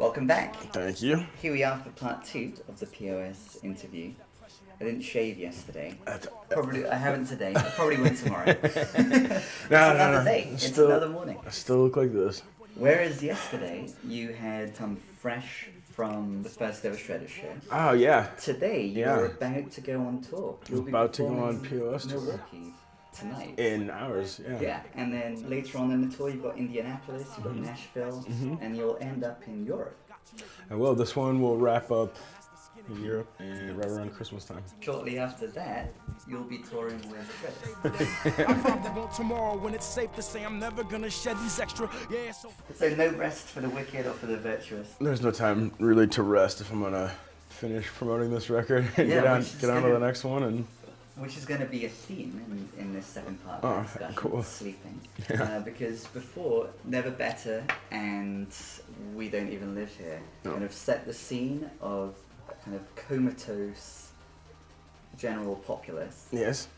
Welcome back. Thank you. Here we are for part 2 of the P.O.S. interview. I didn't shave yesterday. Probably I haven't today. I probably won't tomorrow. It's another day. It's another morning. I still look like this. Whereas yesterday you had come fresh from the first ever Shredder show. Oh yeah. Today you're about to go on tour. You'll be about to go on P.O.S. tour. Milwaukee tonight. In hours, yeah. Yeah, and then later on in the tour you've got Indianapolis, you've got Nashville, and you'll end up in Europe. And well, this one will wrap up in Europe and right around Christmas time. Shortly after that, you'll be touring with Shredder. I probably won't tomorrow when it's safe to say I'm never gonna shed these extra. Yeah, So no rest for the wicked or for the virtuous. There's no time really to rest if I'm gonna finish promoting this record and Yeah, get on to the next one. And which is going to be a theme in this second part of the discussion, cool. sleeping. Yeah. Because before, Never Better and We Don't Even Live Here kind of set the scene of a kind of comatose general populace. yes.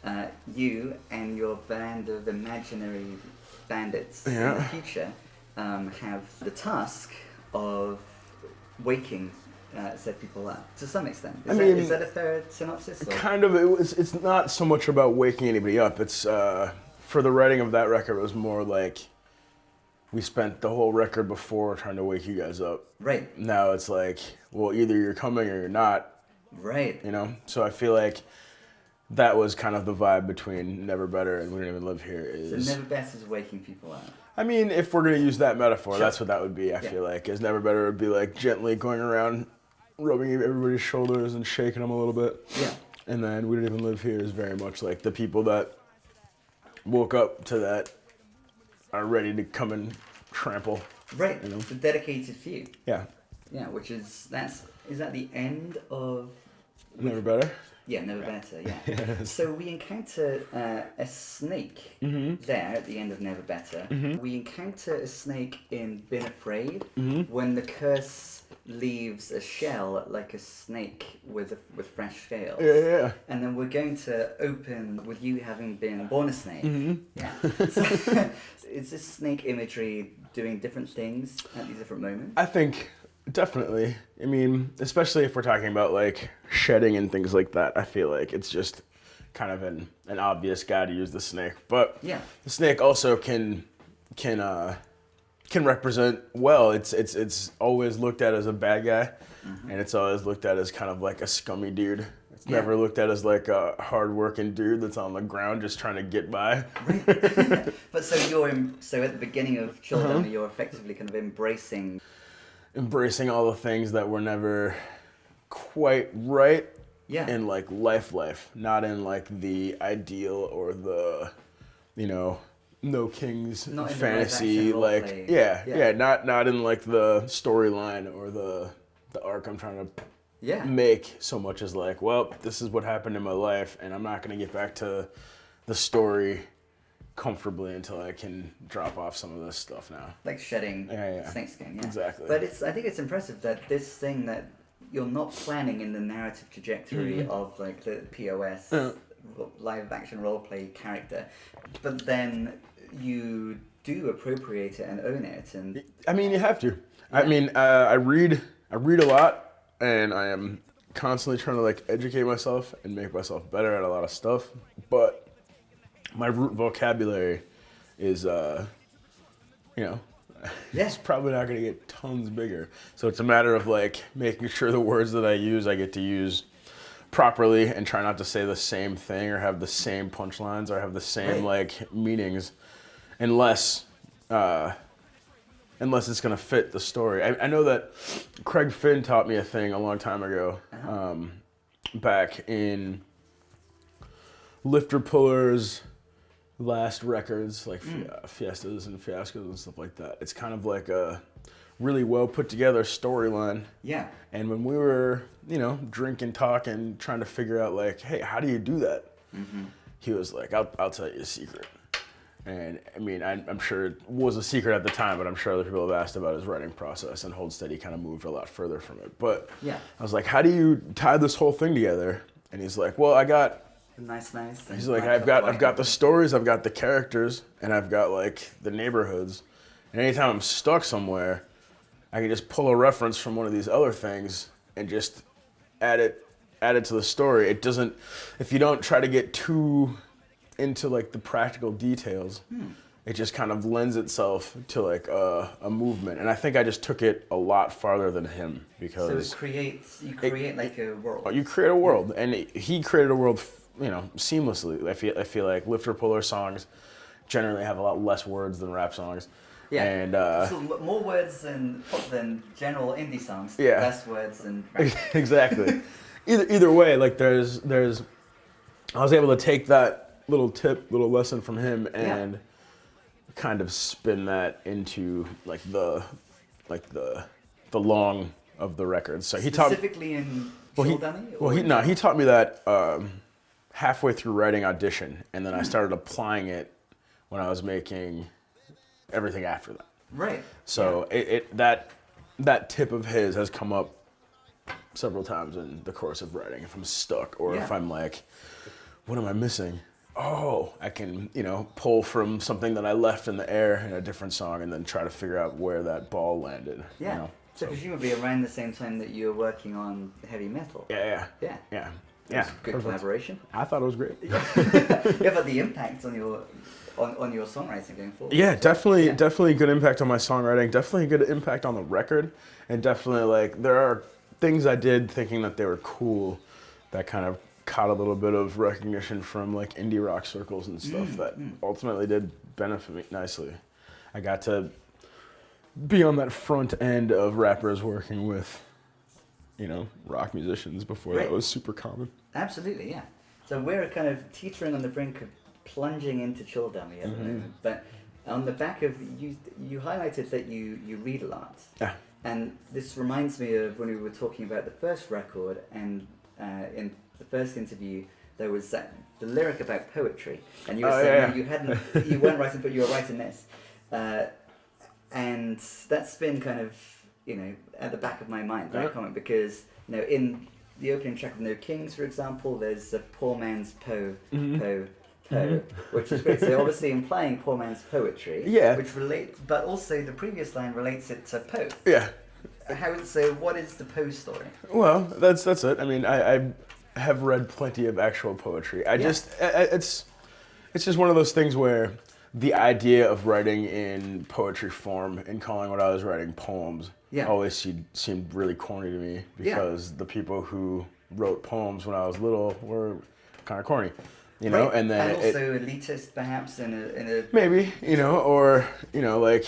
You and your band of imaginary bandits in the future have the task of waking said people up to some extent. Is that a fair synopsis? Or? Kind of. It's not so much about waking anybody up. It's for the writing of that record. It was more like we spent the whole record before trying to wake you guys up. Right. Now it's like, well, either you're coming or you're not. Right. You know. So I feel like that was kind of the vibe between Never Better and We Don't Even Live Here. So Never Better is waking people up. I mean, if we're gonna use that metaphor, Sure. that's what that would be. I feel like, is Never Better would be like gently going around, rubbing everybody's shoulders and shaking them a little bit. Yeah. And then We Don't Even Live Here is very much like the people that woke up to that are ready to come and trample. Right. You know? The dedicated few. Yeah. Yeah, which is that the end of Never Better. Yeah, Never Better, yeah. So we encounter a snake there at the end of Never Better. We encounter a snake in Been Afraid when the curse leaves a shell like a snake with fresh scales. Yeah. And then we're going to open with you having been born a snake. Yeah. So, is this snake imagery doing different things at these different moments? I think definitely. I mean, especially if we're talking about like shedding and things like that, I feel like it's just kind of an obvious guy to use the snake. But yeah, the snake also can represent well. It's always looked at as a bad guy, and it's always looked at as kind of like a scummy dude. It's never looked at as like a hard-working dude that's on the ground just trying to get by. Right. But so at the beginning of Children, you're effectively kind of embracing all the things that were never quite right in like life, not in like the ideal or the, no kings not fantasy, like not in like the storyline or the arc I'm trying to make so much as like, well, this is what happened in my life and I'm not gonna get back to the story comfortably until I can drop off some of this stuff now. Like shedding snakeskin, yeah. Exactly. But I think it's impressive that this thing that you're not planning in the narrative trajectory of like the P.O.S. live action roleplay character, but then you do appropriate it and own it. And I mean, you have to. Yeah. I mean, I read a lot, and I am constantly trying to like educate myself and make myself better at a lot of stuff, but my root vocabulary is, it's probably not going to get tons bigger. So it's a matter of like making sure the words that I get to use properly and try not to say the same thing or have the same punchlines or have the same like meanings, unless it's going to fit the story. I know that Craig Finn taught me a thing a long time ago, back in Lifter Puller's last records, like Fiestas and Fiascos and stuff like that. It's kind of like a really well put together storyline. Yeah. And when we were, drinking, talking, trying to figure out like, hey, how do you do that? He was like, I'll tell you a secret. And I mean, I'm sure it was a secret at the time, but I'm sure other people have asked about his writing process, and Hold Steady kind of moved a lot further from it. But I was like, how do you tie this whole thing together? And he's like, well, I got Nice. He's like, I've got the stories, I've got the characters, and I've got like the neighborhoods. And anytime I'm stuck somewhere, I can just pull a reference from one of these other things and just add it to the story. It doesn't, if you don't try to get too into like the practical details, it just kind of lends itself to like a movement. And I think I just took it a lot farther than him because So you create like a world. you create a world, and he created a world, seamlessly. I feel like Lifter Puller songs generally have a lot less words than rap songs. Yeah. And so more words than general indie songs. Yeah. Less words than rap. Exactly. Either way, like there's I was able to take that little lesson from him and kind of spin that into like the long of the record. So he taught Specifically in Chill Dummy? he taught me that halfway through writing Audition, and then I started applying it when I was making everything after that. Right. So that tip of his has come up several times in the course of writing. If I'm stuck or if I'm like, what am I missing? Oh, I can, pull from something that I left in the air in a different song and then try to figure out where that ball landed. Yeah. So presumably around the same time that you were working on heavy metal. Yeah. Good collaboration. I thought it was great. Yeah, but the impact on your songwriting going forward. Yeah, definitely good impact on my songwriting. Definitely good impact on the record, and definitely like there are things I did thinking that they were cool that kind of caught a little bit of recognition from like indie rock circles and stuff that ultimately did benefit me nicely. I got to be on that front end of rappers working with, rock musicians before that was super common. Absolutely, yeah. So we're kind of teetering on the brink of plunging into Chill Dummy at the moment. But on the back of you highlighted that you read a lot. Yeah. And this reminds me of when we were talking about the first record, and in the first interview there was the lyric about poetry, and you were saying you weren't writing, but you were writing this, and that's been kind of at the back of my mind, that comment, because in the opening track of No Kings, for example, there's a poor man's Poe, which is great. So obviously implying poor man's poetry, which relates, but also the previous line relates it to Poe. Yeah. So what is the Poe story? Well, that's it. I mean, I have read plenty of actual poetry. It's just one of those things where the idea of writing in poetry form and calling what I was writing poems always seemed really corny to me, because the people who wrote poems when I was little were kind of corny, and then and also elitist perhaps in a maybe or like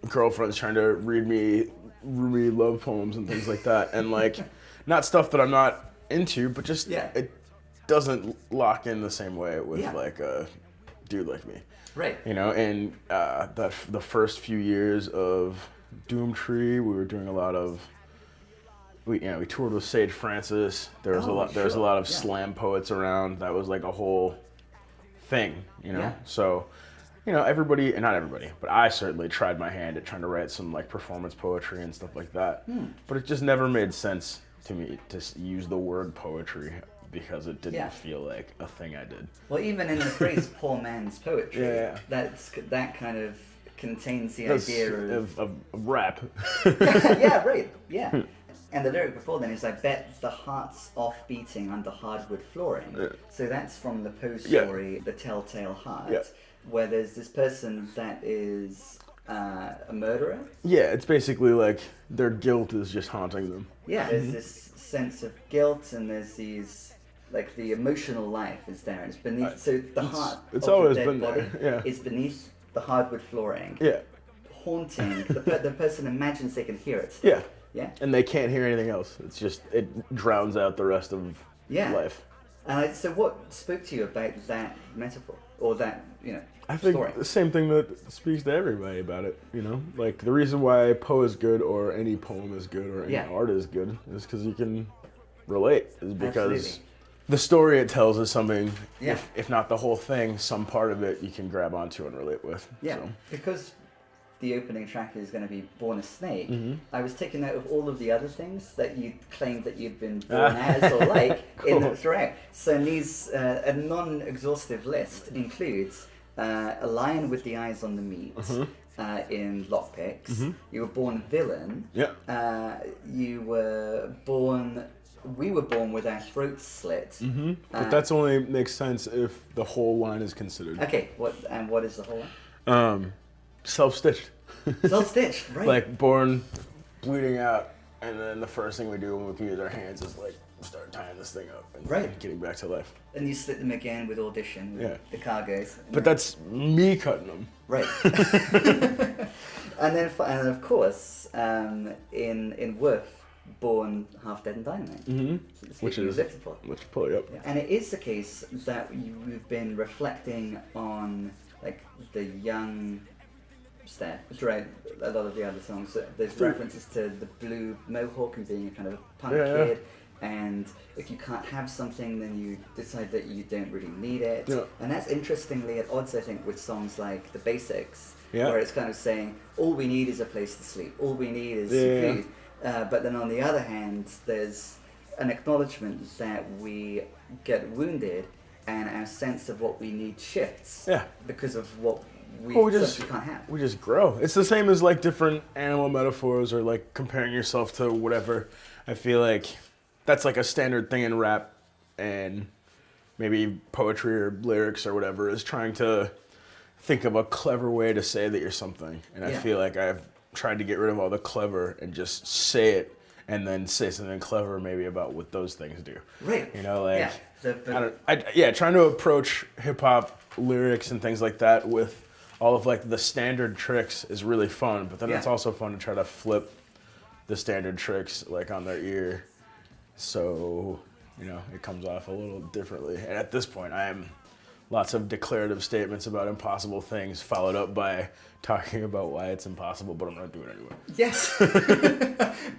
girlfriends trying to read me Rumi love poems and things like that, and like not stuff that I'm not into, but just it doesn't lock in the same way with like a dude like me. Right. And the first few years of Doomtree, we were doing a lot of we toured with Sage Francis. There was a lot of slam poets around. That was like a whole thing, So, everybody, and not everybody, but I certainly tried my hand at trying to write some like performance poetry and stuff like that. But it just never made sense to me to use the word poetry, because it didn't feel like a thing I did. Well, even in the phrase "poor man's poetry," that kind of contains the idea of rap. Yeah, right. Yeah. And the lyric before then is, "I bet the heart's off beating under hardwood flooring." Yeah. So that's from the Poe story, The Telltale Heart, where there's this person that is a murderer. Yeah, it's basically like their guilt is just haunting them. Yeah, there's this sense of guilt, and there's these, like, the emotional life is there, and it's beneath. So the heart it's of always the been dead body there. is beneath the hardwood flooring. Yeah. Haunting. The person imagines they can hear it. Yeah. Yeah. And they can't hear anything else. It's just, it drowns out the rest of life. And so what spoke to you about that metaphor, or that, I think story? The same thing that speaks to everybody about it, Like, the reason why Poe is good, or any poem is good, or any art is good, is because you can relate. Is because the story it tells is something, if not the whole thing, some part of it you can grab onto and relate with. Yeah, so. Because the opening track is going to be Born a Snake, I was taking note of all of the other things that you claimed that you'd been born as or like cool. Throughout. So these, a non-exhaustive list includes a lion with the eyes on the meat, in lockpicks. You were born villain. Yeah. We were born with our throats slit. But that's only makes sense if the whole line is considered. Okay, what is the whole line? Self-stitched. Self-stitched, right. Like born bleeding out, and then the first thing we do when we can use our hands is like start tying this thing up and getting back to life. And you slit them again with audition, with the cargoes. But that's me cutting them. Right. and of course, in Worth, born half dead and dynamite. Which is Lifted Puller. Yep. Yeah. And it is the case that you've been reflecting on like the young Steph throughout a lot of the other songs. There's references to the blue mohawk and being a kind of punk kid. And if you can't have something, then you decide that you don't really need it. Yeah. And that's interestingly at odds, I think, with songs like The Basics, where it's kind of saying, all we need is a place to sleep, all we need is food. But then on the other hand, there's an acknowledgement that we get wounded and our sense of what we need shifts because of what we can't have. We just grow. It's the same as like different animal metaphors or like comparing yourself to whatever. I feel like that's like a standard thing in rap and maybe poetry or lyrics or whatever is trying to think of a clever way to say that you're something. And I feel like I've tried to get rid of all the clever and just say it and then say something clever maybe about what those things do. Right. You know, like, trying to approach hip hop lyrics and things like that with all of like the standard tricks is really fun, but then it's also fun to try to flip the standard tricks like on their ear. So, you know, it comes off a little differently. And at this point, I am lots of declarative statements about impossible things followed up by talking about why it's impossible, but I'm not doing it anyway. Yes.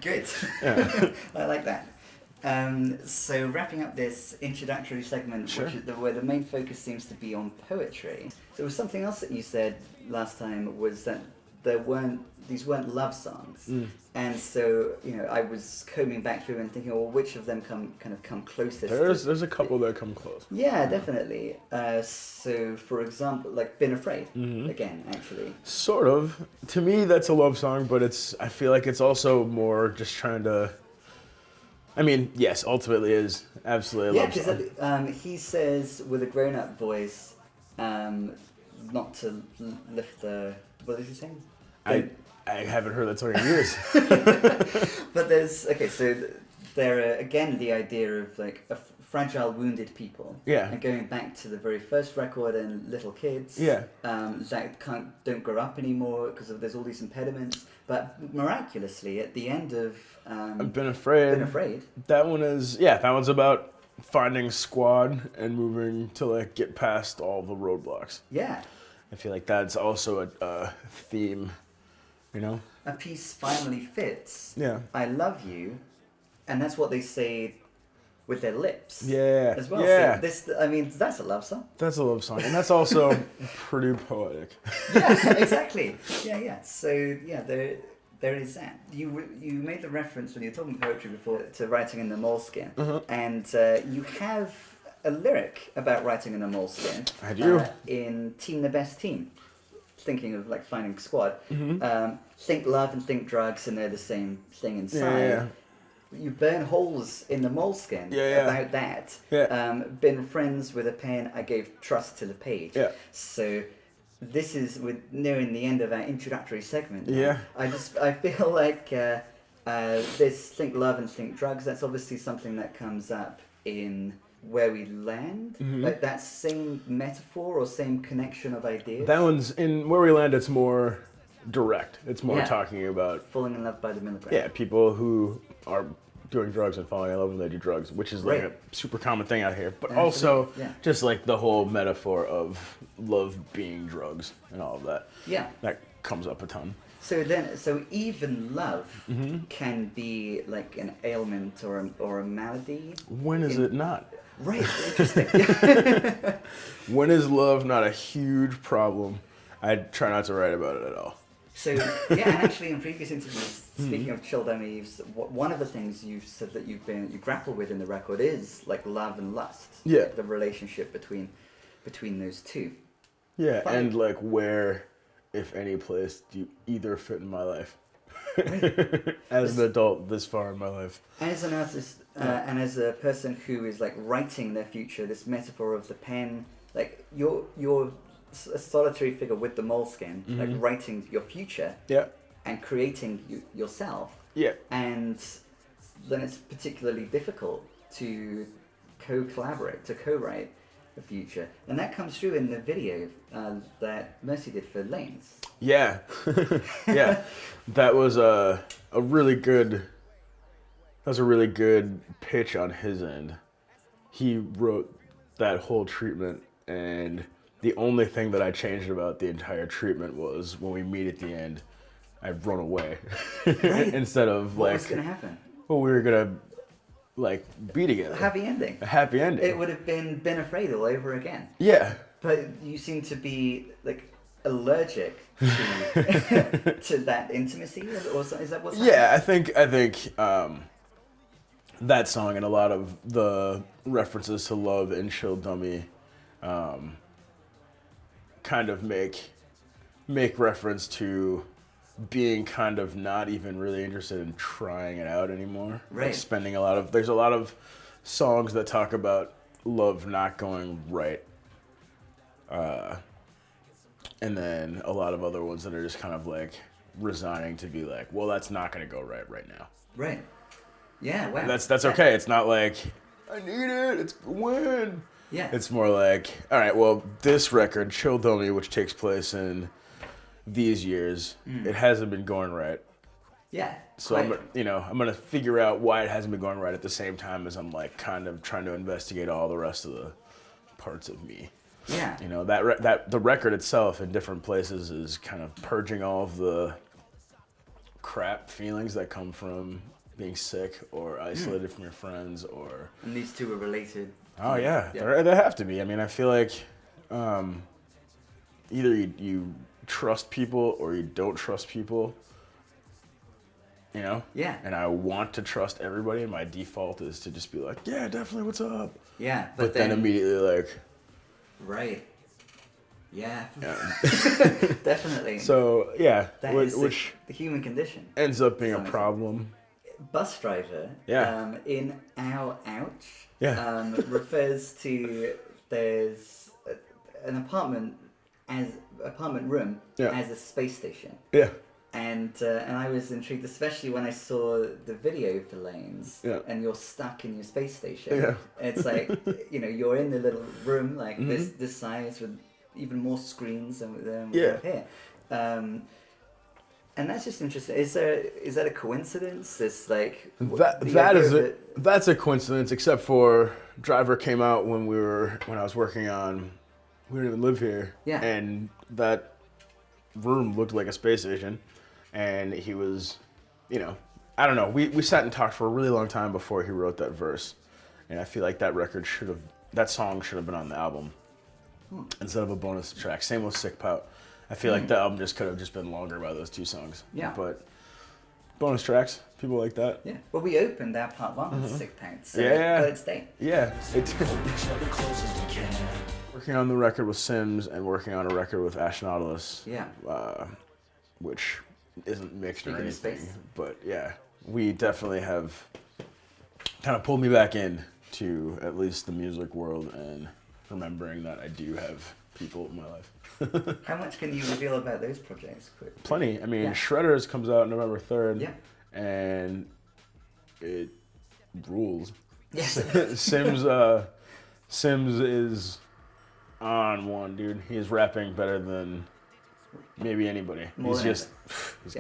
Good. Yeah. I like that. So wrapping up this introductory segment, which is where the main focus seems to be on poetry. There was something else that you said last time was that these weren't love songs. And so, you know, I was combing back through and thinking, well, which of them come closest? There's a couple that come close. Yeah, definitely. So, for example, like Been Afraid, again, actually. Sort of. To me, that's a love song, but I feel like it's also more just trying to, I mean, yes, ultimately is absolutely a love song. Yeah, because he says with a grown-up voice, not to lift the, what is he saying? I haven't heard that song in years. But there again the idea of like a fragile, wounded people. Yeah. And going back to the very first record and little kids. Yeah. That don't grow up anymore because there's all these impediments. But miraculously, at the end of Been Afraid. That one's about finding squad and moving to like get past all the roadblocks. Yeah. I feel like that's also a theme. You know? A piece finally fits. Yeah. I love you. And that's what they say with their lips. Yeah. As well. Yeah. So that's a love song. That's a love song. And that's also pretty poetic. Yeah, exactly. Yeah. So, yeah, there is that. You made the reference when you were talking poetry before to writing in the moleskin. And you have a lyric about writing in a moleskin. I do. In Team the Best Team. Thinking of like finding squad, think love and think drugs, and they're the same thing inside. Yeah. You burn holes in the moleskin about that. Yeah. Been friends with a pen, I gave trust to the page. Yeah. So this is nearing the end of our introductory segment. Yeah. I feel like this think love and think drugs. That's obviously something that comes up in Where We Land, like that same metaphor or same connection of ideas. That one's in Where We Land. It's more direct. It's more talking about falling in love by the milligram. Yeah, people who are doing drugs and falling in love when they do drugs, which is like a super common thing out here. But also just like the whole metaphor of love being drugs and all of that. Yeah, that comes up a ton. So even love can be like an ailment or a malady. When is it not? Right, interesting. When is love not a huge problem? I try not to write about it at all. So, and actually in previous interviews, speaking of Chill Dummies, one of the things you've said that you grapple with in the record is like love and lust. Yeah. Like the relationship between those two. Yeah, and like where if any place, do you either fit in my life. As an adult this far in my life. As an artist and as a person who is like writing their future, this metaphor of the pen, like you're a solitary figure with the moleskin, like writing your future and creating yourself. Yeah. And then it's particularly difficult to co-collaborate, to co-write the future. And that comes through in the video that Mercy did for Lanes. Yeah. Yeah. That was a really good pitch on his end. He wrote that whole treatment, and the only thing that I changed about the entire treatment was when we meet at the end, I've run away. Right. Instead of what was gonna happen? Well, we were gonna like be together. A happy ending. A happy ending. It would have been afraid all over again. Yeah. But you seem to be like allergic to to that intimacy, or is that what's happening? Yeah, I think that song and a lot of the references to love in Chill Dummy kind of make reference to being kind of not even really interested in trying it out anymore. Right. Like there's a lot of songs that talk about love not going right. And then a lot of other ones that are just kind of like resigning to be like, well, that's not going to go right now. Right. Yeah, wow. That's okay. It's not like, I need it, it's win. Yeah. It's more like, all right, well, this record, Chill Dummy, which takes place in these years, it hasn't been going right. Yeah. So I'm going to figure out why it hasn't been going right at the same time as I'm like kind of trying to investigate all the rest of the parts of me. Yeah. You know, that the record itself in different places is kind of purging all of the crap feelings that come from being sick or isolated from your friends or... And these two are related. Oh, yeah. They have to be. I mean, I feel like either you trust people or you don't trust people, you know? Yeah. And I want to trust everybody, and my default is to just be like, yeah, definitely, what's up? Yeah. But then immediately like... Right. Yeah. Definitely. So, yeah. That is the human condition. Ends up being a problem. Bus driver, in Ow Ouch, refers to there's an apartment room as a space station. Yeah. And I was intrigued, especially when I saw the video for Lanes, and you're stuck in your space station. Yeah. It's like, you're in the little room, like this size with even more screens than we have here. And that's just interesting. Is that a coincidence? It's like that's a coincidence, except for Driver came out when I was working on, we didn't even live here. Yeah. And that room looked like a space station. And he was, I don't know. We sat and talked for a really long time before he wrote that verse. And I feel like that song should have been on the album instead of a bonus track. Same with Sick Pout. I feel like the album could have been longer by those two songs. Yeah. But bonus tracks, people like that. Yeah. Well, we opened that part one with Sick Pout. So it's day. Yeah. Working on the record with Sims and working on a record with Astronautalis. Yeah. Which isn't mixed or anything. But yeah, we definitely have kind of pulled me back in to at least the music world and remembering that I do have people in my life. How much can you reveal about those projects? Plenty. I mean, Shredders comes out November 3rd. Yeah. And it rules. Yes. Sims is on one, dude. He's rapping better than maybe anybody. He's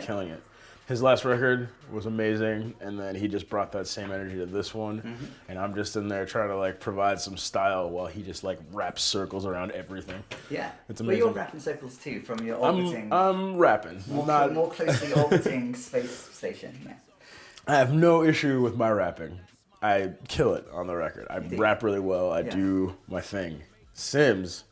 killing it. His last record was amazing, and then he just brought that same energy to this one. And I'm just in there trying to like provide some style while he just like wraps circles around everything. Yeah, it's amazing. Well, you're wrapping circles too from your orbiting. I'm rapping. More closely orbiting space station. Yeah. I have no issue with my rapping. I kill it on the record. I rap really well. I do my thing. Sims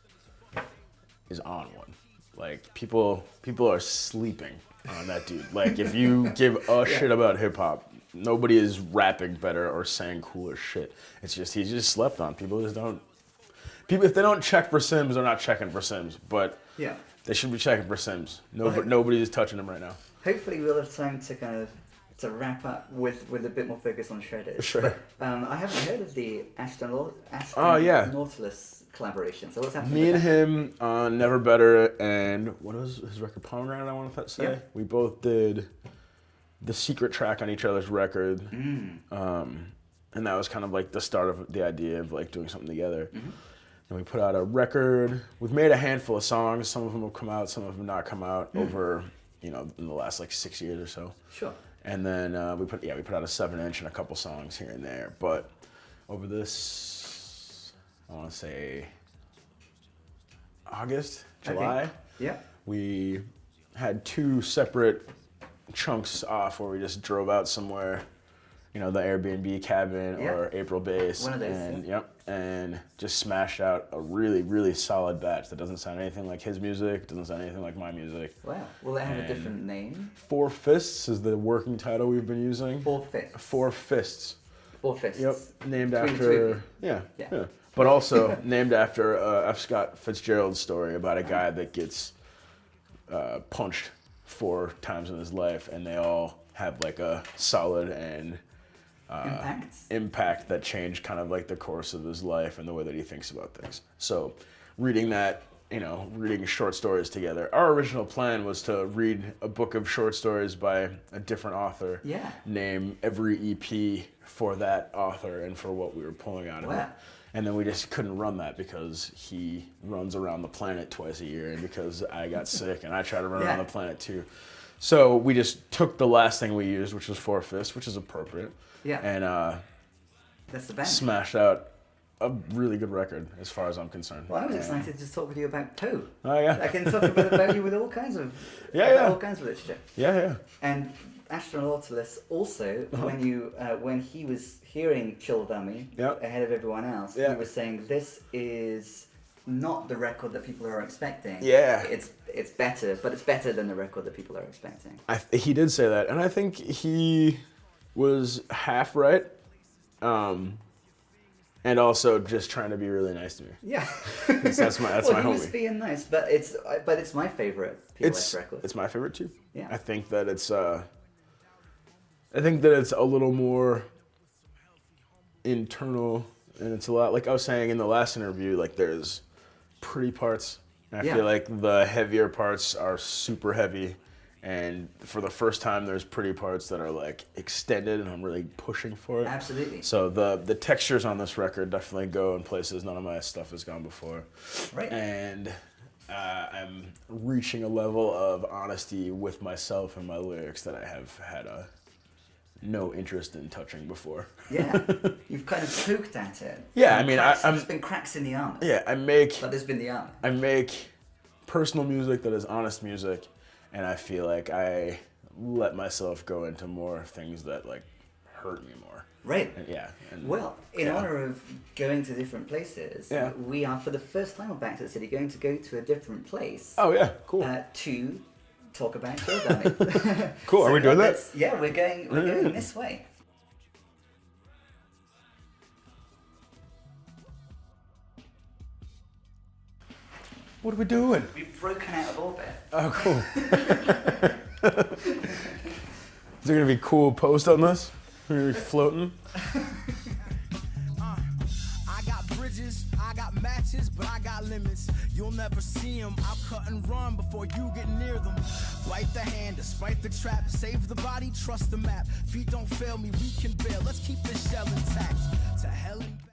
is on one. Like people are sleeping on that dude. Like if you give a shit about hip hop, nobody is rapping better or saying cooler shit. It's just he's just slept on. People if they don't check for Sims, they're not checking for Sims. But They should be checking for Sims. Nobody's touching them right now. Hopefully we'll have time to kind of to wrap up with a bit more focus on shredders. Sure. But, I haven't heard of the Astronautalis collaboration. So what's happening? Me and him on Never Better, and what was his record, Pomegranate, I want to say? Yeah. We both did the secret track on each other's record. And that was kind of like the start of the idea of like doing something together. And we put out a record. We've made a handful of songs. Some of them have come out, some of them not come out over, in the last like 6 years or so. Sure. And then we put out a 7-inch and a couple songs here and there. But over this, I want to say August, July. Okay. Yeah. We had 2 separate chunks off where we just drove out somewhere, the Airbnb cabin or April base. One of those. And, and just smashed out a really, really solid batch that doesn't sound anything like his music, doesn't sound anything like my music. Wow. Will it have a different name? 4 Fists is the working title we've been using. 4 Fists. 4 Fists. 4 Fists. Yep. Named Between after, yeah. But also named after F. Scott Fitzgerald's story about a guy that gets punched 4 times in his life, and they all have like a solid and impact that changed kind of like the course of his life and the way that he thinks about things. So reading that, reading short stories together. Our original plan was to read a book of short stories by a different author. Yeah. Name every EP for that author and for what we were pulling out of it. And then we just couldn't run that because he runs around the planet twice a year, and because I got sick and I try to run around the planet too. So we just took the last thing we used, which was 4 Fists, which is appropriate. Yeah. And that's the band. Smashed out a really good record as far as I'm concerned. Well, I was excited to talk with you about Poe. Oh yeah. I can talk a bit about you with all kinds of all kinds of literature. Yeah. And Astronautalis also, when he was hearing Chill Dummy ahead of everyone else, he was saying this is not the record that people are expecting. Yeah. It's better, but it's better than the record that people are expecting. He did say that, and I think he was half right. And also just trying to be really nice to me. Yeah. that's my he homie. was being nice, but it's my favorite P.O.S. record. It's my favorite too. Yeah. I think that it's a little more internal, and it's a lot, like I was saying in the last interview, like there's pretty parts. And I feel like the heavier parts are super heavy, and for the first time there's pretty parts that are like extended, and I'm really pushing for it. Absolutely. So the textures on this record definitely go in places none of my stuff has gone before. Right. And I'm reaching a level of honesty with myself and my lyrics that I have had no interest in touching before. Yeah, you've kind of poked at it. Yeah, I mean, there's been cracks in the armor. Yeah, but there's been the armor. I make personal music that is honest music, and I feel like I let myself go into more things that like hurt me more. Right. And well, in honor of going to different places, we are for the first time on Back to the City going to go to a different place. Oh yeah, cool. To talk about Chill Dummy. Cool. Are we doing that? Yeah, we're going this way. What are we doing? We've broken out of orbit. Oh, cool. Is there gonna be cool post on this? We're gonna be floating. I got bridges, I got matches, but I got limits. You'll never see them. I'll cut and run before you get near them. Bite the hand, despite the trap. Save the body, trust the map. Feet don't fail me, we can bail. Let's keep this shell intact. To hell and back.